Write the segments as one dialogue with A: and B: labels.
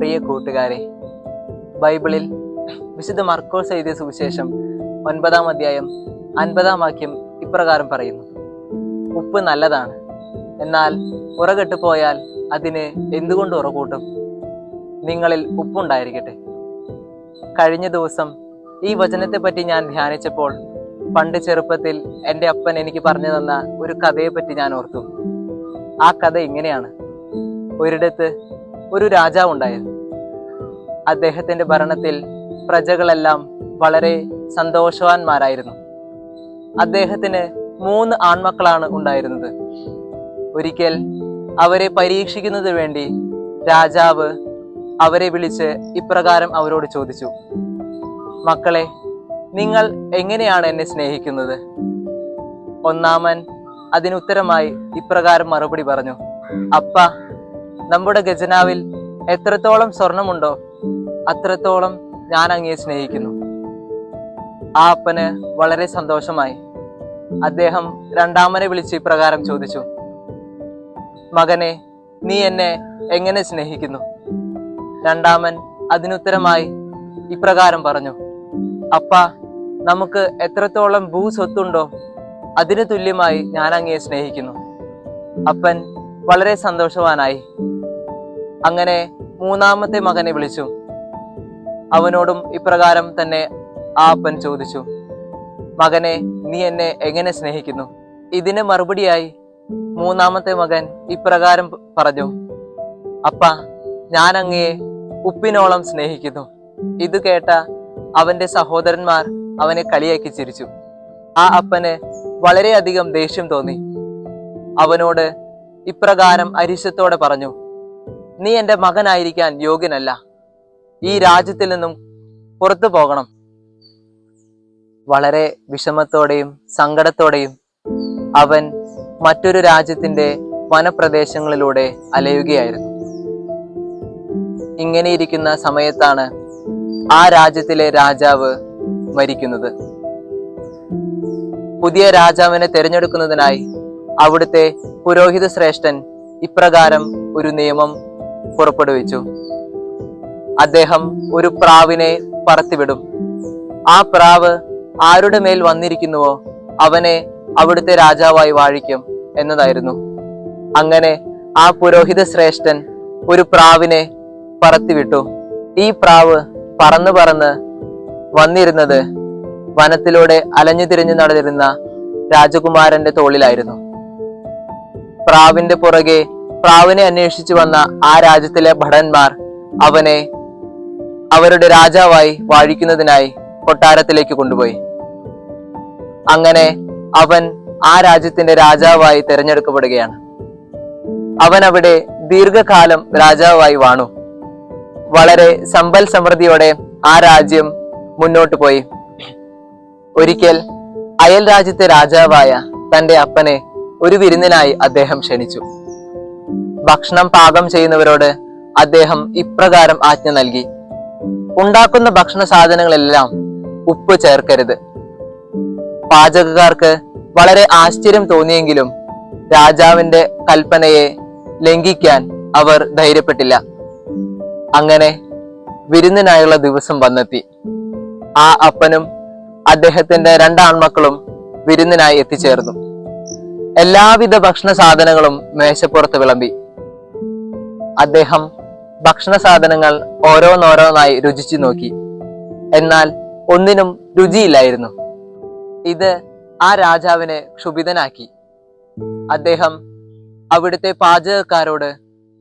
A: പ്രിയ കൂട്ടുകാരെ, ബൈബിളിൽ വിശുദ്ധ മർക്കോസ് എഴുതിയ സുവിശേഷം 9-ാം അധ്യായം 50-ാം വാക്യം ഇപ്രകാരം പറയുന്നു: ഉപ്പ് നല്ലതാണ്, എന്നാൽ ഉറകെട്ടു പോയാൽ അതിന് എന്തുകൊണ്ട് ഉറകൂട്ടും? നിങ്ങളിൽ ഉപ്പുണ്ടായിരിക്കട്ടെ. കഴിഞ്ഞ ദിവസം ഈ വചനത്തെപ്പറ്റി ഞാൻ ധ്യാനിച്ചപ്പോൾ പണ്ട് ചെറുപ്പത്തിൽ എൻ്റെ അപ്പൻ എനിക്ക് പറഞ്ഞു തന്ന ഒരു കഥയെപ്പറ്റി ഞാൻ ഓർത്തു. ആ കഥ ഇങ്ങനെയാണ്: ഒരിടത്ത് ഒരു രാജാവ് ഉണ്ടായിരുന്നു. അദ്ദേഹത്തിന്റെ ഭരണത്തിൽ പ്രജകളെല്ലാം വളരെ സന്തോഷവാന്മാരായിരുന്നു. അദ്ദേഹത്തിന് 3 ആൺമക്കളാണ് ഉണ്ടായിരുന്നത്. ഒരിക്കൽ അവരെ പരീക്ഷിക്കുന്നത് വേണ്ടി രാജാവ് അവരെ വിളിച്ച് ഇപ്രകാരം അവരോട് ചോദിച്ചു: മക്കളെ, നിങ്ങൾ എങ്ങനെയാണ് എന്നെ സ്നേഹിക്കുന്നത്? ഒന്നാമൻ അതിനുത്തരമായി ഇപ്രകാരം മറുപടി പറഞ്ഞു: അപ്പ, നമ്മുടെ ഖജനാവിൽ എത്രത്തോളം സ്വർണമുണ്ടോ അത്രത്തോളം ഞാൻ അങ്ങയെ സ്നേഹിക്കുന്നു. ആ അപ്പന് വളരെ സന്തോഷമായി. അദ്ദേഹം രണ്ടാമനെ വിളിച്ച് ഇപ്രകാരം ചോദിച്ചു: മകനെ, നീ എന്നെ എങ്ങനെ സ്നേഹിക്കുന്നു? രണ്ടാമൻ അതിനുത്തരമായി ഇപ്രകാരം പറഞ്ഞു: അപ്പ, നമുക്ക് എത്രത്തോളം ഭൂസ്വത്തുണ്ടോ അതിന് തുല്യമായി ഞാൻ അങ്ങയെ സ്നേഹിക്കുന്നു. അപ്പൻ വളരെ സന്തോഷവാനായി. അങ്ങനെ മൂന്നാമത്തെ മകനെ വിളിച്ചു. അവനോടും ഇപ്രകാരം തന്നെ ആ അപ്പൻ ചോദിച്ചു: മകനെ, നീ എന്നെ എങ്ങനെ സ്നേഹിക്കുന്നു? ഇതിന് മറുപടിയായി മൂന്നാമത്തെ മകൻ ഇപ്രകാരം പറഞ്ഞു: അപ്പ, ഞാൻ അങ്ങയെ ഉപ്പിനോളം സ്നേഹിക്കുന്നു. ഇത് കേട്ട അവന്റെ സഹോദരന്മാർ അവനെ കളിയാക്കി ചിരിച്ചു. ആ അപ്പന് വളരെയധികം ദേഷ്യം തോന്നി. അവനോട് ഇപ്രകാരം അരിശത്തോടെ പറഞ്ഞു: നീ എൻ്റെ മകനായിരിക്കാൻ യോഗ്യനല്ല. ഈ രാജ്യത്തിൽ നിന്നും പുറത്തു പോകണം. വളരെ വിഷമത്തോടെയും സങ്കടത്തോടെയും അവൻ മറ്റൊരു രാജ്യത്തിന്റെ വനപ്രദേശങ്ങളിലൂടെ അലയുകയായിരുന്നു. ഇങ്ങനെയിരിക്കുന്ന സമയത്താണ് ആ രാജ്യത്തിലെ രാജാവ് മരിക്കുന്നത്. പുതിയ രാജാവിനെ തിരഞ്ഞെടുക്കുന്നതിനായി അവിടുത്തെ പുരോഹിത ശ്രേഷ്ഠൻ ഇപ്രകാരം ഒരു നിയമം പുറപ്പെടുവിച്ചു: അദ്ദേഹം ഒരു പ്രാവിനെ പറത്തിവിടും. ആ പ്രാവ് ആരുടെ മേൽ വന്നിരിക്കുന്നുവോ അവനെ അവിടുത്തെ രാജാവായി വാഴിക്കും എന്നതായിരുന്നു. അങ്ങനെ ആ പുരോഹിത ശ്രേഷ്ഠൻ ഒരു പ്രാവിനെ പറത്തിവിട്ടു. ഈ പ്രാവ് പറന്ന് പറന്ന് വന്നിരുന്നത് വനത്തിലൂടെ അലഞ്ഞു തിരിഞ്ഞു നടന്നിരുന്ന രാജകുമാരന്റെ തോളിലായിരുന്നു. പ്രാവിന്റെ പുറകെ പ്രാവിനെ അന്വേഷിച്ചു വന്ന ആ രാജ്യത്തിലെ ഭടന്മാർ അവനെ അവരുടെ രാജാവായി വാഴിക്കുന്നതിനായി കൊട്ടാരത്തിലേക്ക് കൊണ്ടുപോയി. അങ്ങനെ അവൻ ആ രാജ്യത്തിന്റെ രാജാവായി തിരഞ്ഞെടുക്കപ്പെടുകയാണ്. അവൻ അവിടെ ദീർഘകാലം രാജാവായി വാണു. വളരെ സമ്പൽ സമൃദ്ധിയോടെ ആ രാജ്യം മുന്നോട്ട് പോയി. ഒരിക്കൽ അയൽ രാജ്യത്തെ രാജാവായ തന്റെ അപ്പനെ ഒരു വിരുന്നിനായി അദ്ദേഹം ക്ഷണിച്ചു. ഭക്ഷണം പാകം ചെയ്യുന്നവരോട് അദ്ദേഹം ഇപ്രകാരം ആജ്ഞ നൽകി: ഉണ്ടാക്കുന്ന ഭക്ഷണ സാധനങ്ങളെല്ലാം ഉപ്പ് ചേർക്കരുത്. പാചകക്കാർക്ക് വളരെ ആശ്ചര്യം തോന്നിയെങ്കിലും രാജാവിന്റെ കൽപ്പനയെ ലംഘിക്കാൻ അവർ ധൈര്യപ്പെട്ടില്ല. അങ്ങനെ വിരുന്നിനായുള്ള ദിവസം വന്നെത്തി. ആ അപ്പനും അദ്ദേഹത്തിന്റെ 2 ആൺമക്കളും വിരുന്നിനായി എത്തിച്ചേർന്നു. എല്ലാവിധ ഭക്ഷണ സാധനങ്ങളും മേശപ്പുറത്ത് വിളമ്പി. അദ്ദേഹം ഭക്ഷണ സാധനങ്ങൾ ഓരോന്നോരോന്നായി രുചിച്ചു നോക്കി. എന്നാൽ ഒന്നിനും രുചിയില്ലായിരുന്നു. ഇത് ആ രാജാവിനെ ക്ഷുഭിതനാക്കി. അദ്ദേഹം അവിടുത്തെ പാചകക്കാരോട്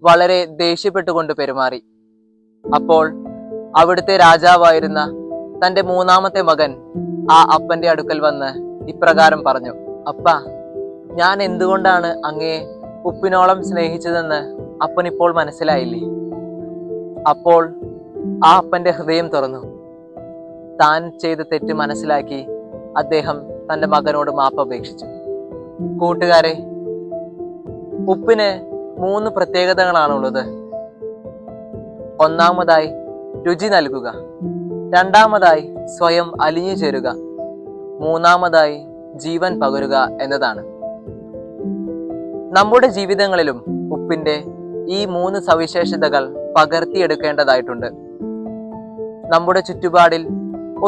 A: വളരെ ദേഷ്യപ്പെട്ടുകൊണ്ട് പെരുമാറി. അപ്പോൾ അവിടുത്തെ രാജാവായിരുന്ന തന്റെ 3-ാമത്തെ മകൻ ആ അപ്പന്റെ അടുക്കൽ വന്ന് ഇപ്രകാരം പറഞ്ഞു: അപ്പ, ഞാൻ എന്തുകൊണ്ടാണ് അങ്ങയെ ഉപ്പിനോളം സ്നേഹിച്ചതെന്ന് അപ്പനിപ്പോൾ മനസ്സിലായില്ലേ? അപ്പോൾ ആ അപ്പന്റെ ഹൃദയം തുറന്നു. താൻ ചെയ്ത തെറ്റ് മനസ്സിലാക്കി അദ്ദേഹം തന്റെ മകനോട് മാപ്പ് അപേക്ഷിച്ചു. കൂട്ടുകാരെ, ഉപ്പിന് 3 പ്രത്യേകതകളാണുള്ളത്. ഒന്നാമതായി രുചി നൽകുക, രണ്ടാമതായി സ്വയം അലിഞ്ഞു ചേരുക, മൂന്നാമതായി ജീവൻ പകരുക എന്നതാണ്. നമ്മുടെ ജീവിതങ്ങളിലും ഉപ്പിന്റെ ഈ 3 സവിശേഷതകൾ പകർത്തിയെടുക്കേണ്ടതായിട്ടുണ്ട്. നമ്മുടെ ചുറ്റുപാടിൽ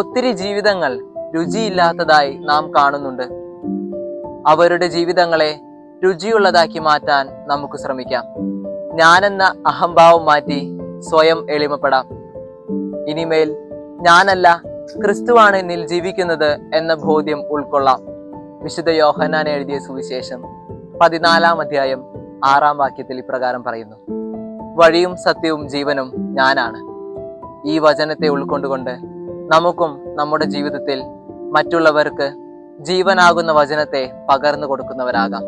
A: ഒത്തിരി ജീവിതങ്ങൾ രുചിയില്ലാത്തതായി നാം കാണുന്നുണ്ട്. അവരുടെ ജീവിതങ്ങളെ രുചിയുള്ളതാക്കി മാറ്റാൻ നമുക്ക് ശ്രമിക്കാം. ഞാനെന്ന അഹംഭാവം മാറ്റി സ്വയം എളിമപ്പെടാം. ഇനിമേൽ ഞാനല്ല, ക്രിസ്തുവാണ് എന്നിൽ ജീവിക്കുന്നത് എന്ന ബോധ്യം ഉൾക്കൊള്ളാം. വിശുദ്ധ യോഹന്നാൻ എഴുതിയ സുവിശേഷം 14-ാം അധ്യായം 6-ാം വാക്യത്തിൽ ഇപ്രകാരം പറയുന്നു: വഴിയും സത്യവും ജീവനും ഞാനാണ്. ഈ വചനത്തെ ഉൾക്കൊണ്ടുകൊണ്ട് നമുക്കും നമ്മുടെ ജീവിതത്തിൽ മറ്റുള്ളവർക്ക് ജീവനാകുന്ന വചനത്തെ പകർന്നു കൊടുക്കുന്നവരാകാം.